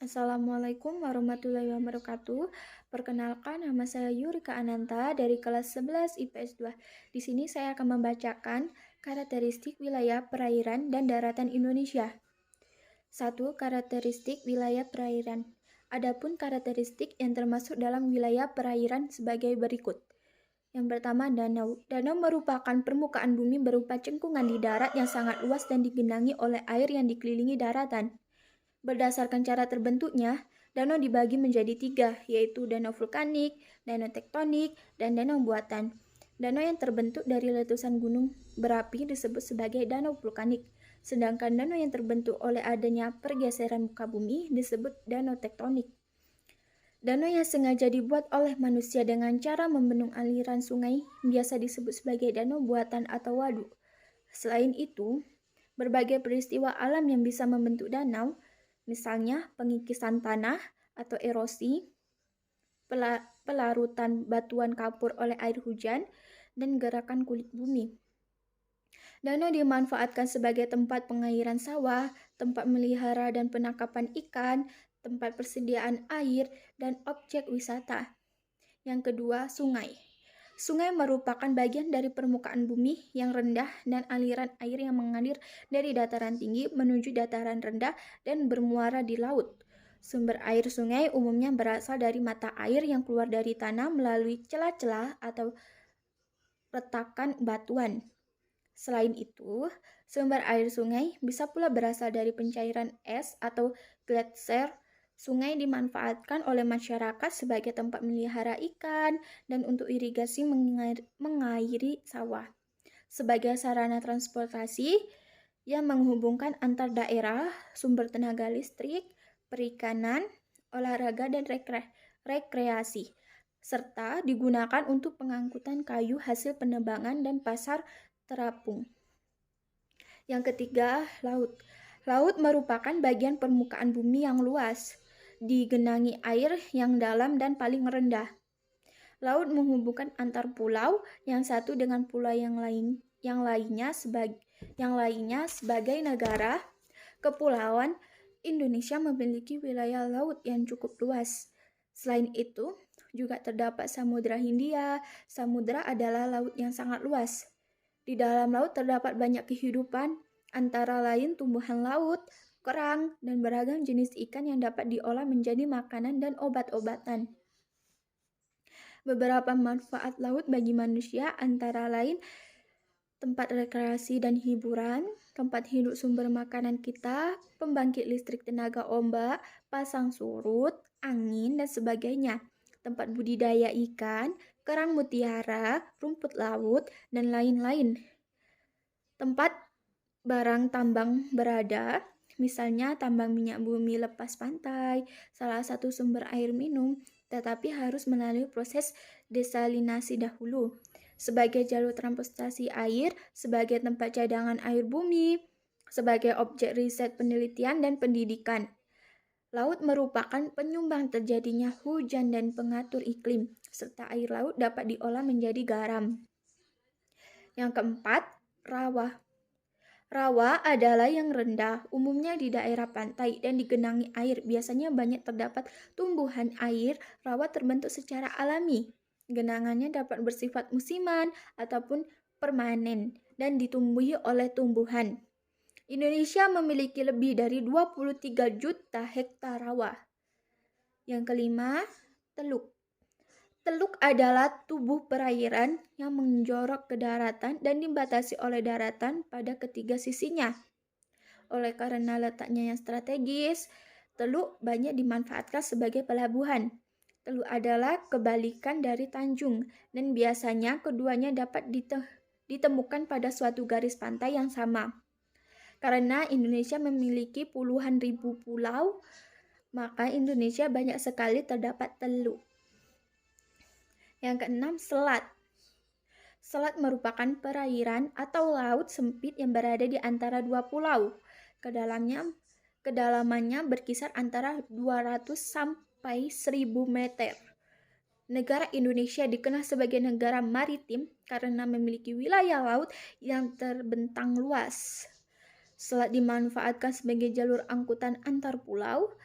Assalamualaikum warahmatullahi wabarakatuh. Perkenalkan, nama saya Yurika Ananta dari kelas 11 IPS 2. Di sini saya akan membacakan karakteristik wilayah perairan dan daratan Indonesia. 1. Karakteristik wilayah perairan. Adapun karakteristik yang termasuk dalam wilayah perairan sebagai berikut. Yang pertama, danau. Danau merupakan permukaan bumi berupa cengkungan di darat yang sangat luas dan digenangi oleh air yang dikelilingi daratan. Berdasarkan cara terbentuknya, danau dibagi menjadi 3, yaitu danau vulkanik, danau tektonik, dan danau buatan. Danau yang terbentuk dari letusan gunung berapi disebut sebagai danau vulkanik, sedangkan danau yang terbentuk oleh adanya pergeseran muka bumi disebut danau tektonik. Danau yang sengaja dibuat oleh manusia dengan cara membendung aliran sungai biasa disebut sebagai danau buatan atau waduk. Selain itu, berbagai peristiwa alam yang bisa membentuk danau, misalnya pengikisan tanah atau erosi, pelarutan batuan kapur oleh air hujan, dan gerakan kulit bumi. Danau dimanfaatkan sebagai tempat pengairan sawah, tempat melihara dan penangkapan ikan, tempat persediaan air, dan objek wisata. Yang kedua, sungai. Sungai merupakan bagian dari permukaan bumi yang rendah dan aliran air yang mengalir dari dataran tinggi menuju dataran rendah dan bermuara di laut. Sumber air sungai umumnya berasal dari mata air yang keluar dari tanah melalui celah-celah atau retakan batuan. Selain itu, sumber air sungai bisa pula berasal dari pencairan es atau gletser. Sungai dimanfaatkan oleh masyarakat sebagai tempat melihara ikan dan untuk irigasi mengairi sawah. Sebagai sarana transportasi yang menghubungkan antar daerah, sumber tenaga listrik, perikanan, olahraga, dan rekreasi, serta digunakan untuk pengangkutan kayu hasil penebangan dan pasar terapung. Yang ketiga, laut. Laut merupakan bagian permukaan bumi yang luas, digenangi air yang dalam dan paling rendah. Laut menghubungkan antar pulau yang satu dengan pulau yang lainnya sebagai negara kepulauan. Indonesia memiliki wilayah laut yang cukup luas. Selain itu, juga terdapat Samudra Hindia. Samudra adalah laut yang sangat luas. Di dalam laut terdapat banyak kehidupan, antara lain tumbuhan laut, kerang, dan beragam jenis ikan yang dapat diolah menjadi makanan dan obat-obatan. Beberapa manfaat laut bagi manusia antara lain tempat rekreasi dan hiburan, tempat hidup sumber makanan kita, pembangkit listrik tenaga ombak, pasang surut, angin, dan sebagainya. Tempat budidaya ikan, kerang mutiara, rumput laut, dan lain-lain. Tempat barang tambang berada, misalnya tambang minyak bumi lepas pantai, salah satu sumber air minum, tetapi harus melalui proses desalinasi dahulu. Sebagai jalur transportasi air, sebagai tempat cadangan air bumi, sebagai objek riset penelitian dan pendidikan. Laut merupakan penyumbang terjadinya hujan dan pengatur iklim, serta air laut dapat diolah menjadi garam. Yang keempat, rawa. Rawa adalah yang rendah, umumnya di daerah pantai dan digenangi air. Biasanya banyak terdapat tumbuhan air. Rawa terbentuk secara alami. Genangannya dapat bersifat musiman ataupun permanen dan ditumbuhi oleh tumbuhan. Indonesia memiliki lebih dari 23 juta hektar rawa. Yang kelima, teluk. Teluk adalah tubuh perairan yang menjorok ke daratan dan dibatasi oleh daratan pada ketiga sisinya. Oleh karena letaknya yang strategis, teluk banyak dimanfaatkan sebagai pelabuhan. Teluk adalah kebalikan dari tanjung dan biasanya keduanya dapat ditemukan pada suatu garis pantai yang sama. Karena Indonesia memiliki puluhan ribu pulau, maka Indonesia banyak sekali terdapat teluk. Yang keenam, selat. Selat merupakan perairan atau laut sempit yang berada di antara dua pulau. Kedalamannya berkisar antara 200 sampai 1000 meter. Negara Indonesia dikenal sebagai negara maritim karena memiliki wilayah laut yang terbentang luas. Selat dimanfaatkan sebagai jalur angkutan antar pulau,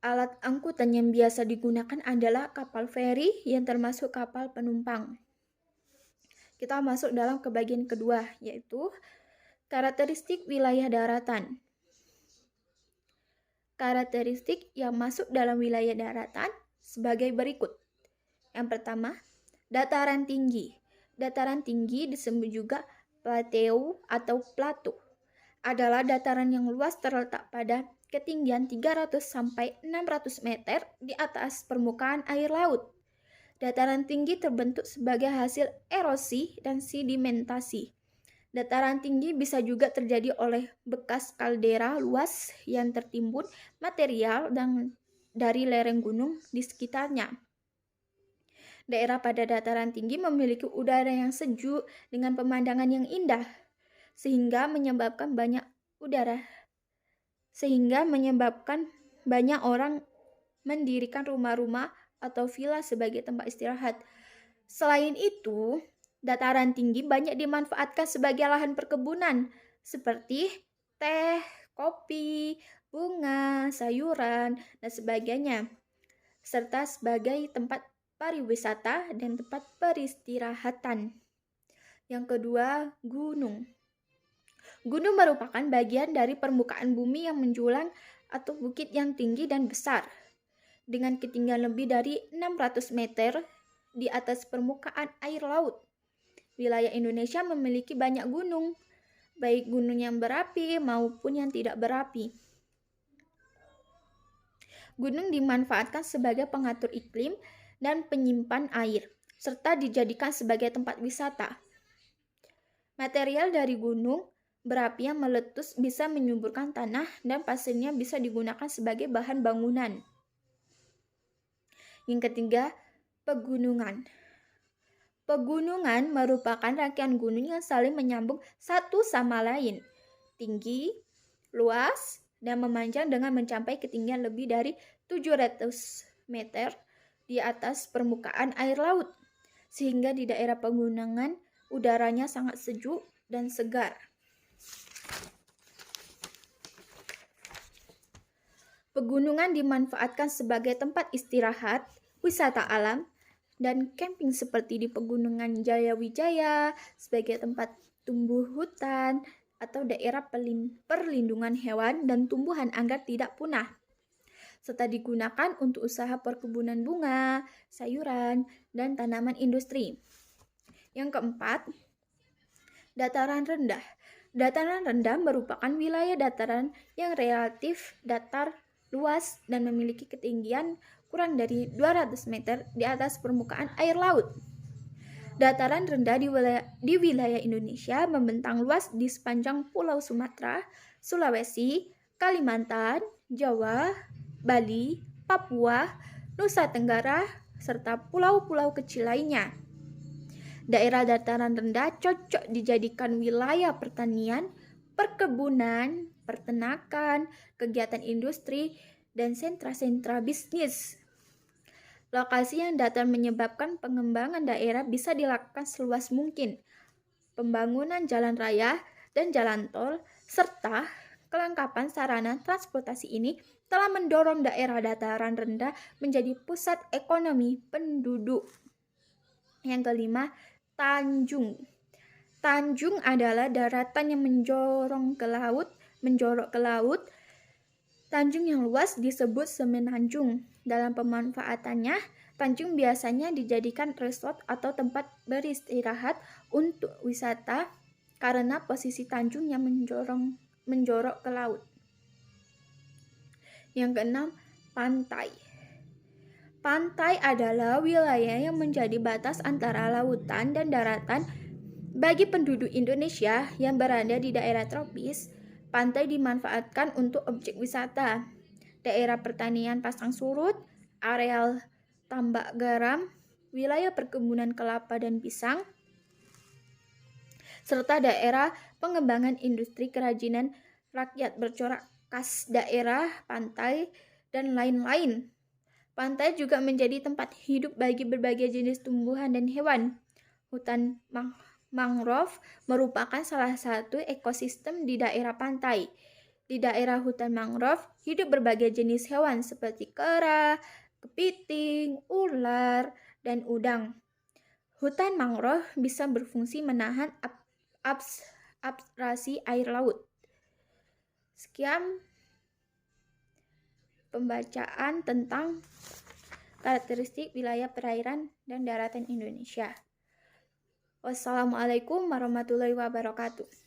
Alat angkutan yang biasa digunakan adalah kapal feri yang termasuk kapal penumpang. Kita masuk dalam ke bagian kedua, yaitu karakteristik wilayah daratan. Karakteristik yang masuk dalam wilayah daratan sebagai berikut. Yang pertama, dataran tinggi. Dataran tinggi disebut juga plateau atau plateau. Adalah dataran yang luas terletak pada ketinggian 300 sampai 600 meter di atas permukaan air laut. Dataran tinggi terbentuk sebagai hasil erosi dan sedimentasi. Dataran tinggi bisa juga terjadi oleh bekas kaldera luas yang tertimbun material dari lereng gunung di sekitarnya. Daerah pada dataran tinggi memiliki udara yang sejuk dengan pemandangan yang indah, sehingga menyebabkan banyak orang mendirikan rumah-rumah atau villa sebagai tempat istirahat. Selain itu, dataran tinggi banyak dimanfaatkan sebagai lahan perkebunan seperti teh, kopi, bunga, sayuran, dan sebagainya, serta sebagai tempat pariwisata dan tempat peristirahatan. Yang kedua, gunung. Gunung merupakan bagian dari permukaan bumi yang menjulang atau bukit yang tinggi dan besar, dengan ketinggian lebih dari 600 meter di atas permukaan air laut. Wilayah Indonesia memiliki banyak gunung, baik gunung yang berapi maupun yang tidak berapi. Gunung dimanfaatkan sebagai pengatur iklim dan penyimpan air, serta dijadikan sebagai tempat wisata. Material dari gunung berapi yang meletus bisa menyuburkan tanah dan pasirnya bisa digunakan sebagai bahan bangunan. Yang ketiga, pegunungan. Pegunungan merupakan rangkaian gunung yang saling menyambung satu sama lain, tinggi, luas, dan memanjang dengan mencapai ketinggian lebih dari 700 meter di atas permukaan air laut, sehingga di daerah pegunungan udaranya sangat sejuk dan segar. Pegunungan dimanfaatkan sebagai tempat istirahat, wisata alam, dan camping seperti di Pegunungan Jayawijaya sebagai tempat tumbuh hutan atau daerah perlindungan hewan dan tumbuhan agar tidak punah, serta digunakan untuk usaha perkebunan bunga, sayuran, dan tanaman industri. Yang keempat, dataran rendah. Dataran rendah merupakan wilayah dataran yang relatif datar, luas, dan memiliki ketinggian kurang dari 200 meter di atas permukaan air laut. Dataran rendah di wilayah Indonesia membentang luas di sepanjang Pulau Sumatera, Sulawesi, Kalimantan, Jawa, Bali, Papua, Nusa Tenggara, serta pulau-pulau kecil lainnya. Daerah dataran rendah cocok dijadikan wilayah pertanian, perkebunan, peternakan, kegiatan industri, dan sentra-sentra bisnis. Lokasi yang datar menyebabkan pengembangan daerah bisa dilakukan seluas mungkin. Pembangunan jalan raya dan jalan tol, serta kelengkapan sarana transportasi ini telah mendorong daerah dataran rendah menjadi pusat ekonomi penduduk. Yang kelima, tanjung. Tanjung adalah daratan yang menjorok ke laut. Tanjung yang luas disebut semenanjung. Dalam pemanfaatannya, tanjung biasanya dijadikan resort atau tempat beristirahat untuk wisata karena posisi tanjung yang menjorok ke laut. Yang keenam, pantai. Pantai adalah wilayah yang menjadi batas antara lautan dan daratan. Bagi penduduk Indonesia yang berada di daerah tropis, pantai dimanfaatkan untuk objek wisata, daerah pertanian pasang surut, areal tambak garam, wilayah perkebunan kelapa dan pisang, serta daerah pengembangan industri kerajinan rakyat bercorak khas daerah pantai, dan lain-lain. Pantai juga menjadi tempat hidup bagi berbagai jenis tumbuhan dan hewan. Hutan mangrove merupakan salah satu ekosistem di daerah pantai. Di daerah hutan mangrove, hidup berbagai jenis hewan seperti kera, kepiting, ular, dan udang. Hutan mangrove bisa berfungsi menahan abrasi air laut. Sekian pembacaan tentang karakteristik wilayah perairan dan daratan Indonesia. Wassalamualaikum warahmatullahi wabarakatuh.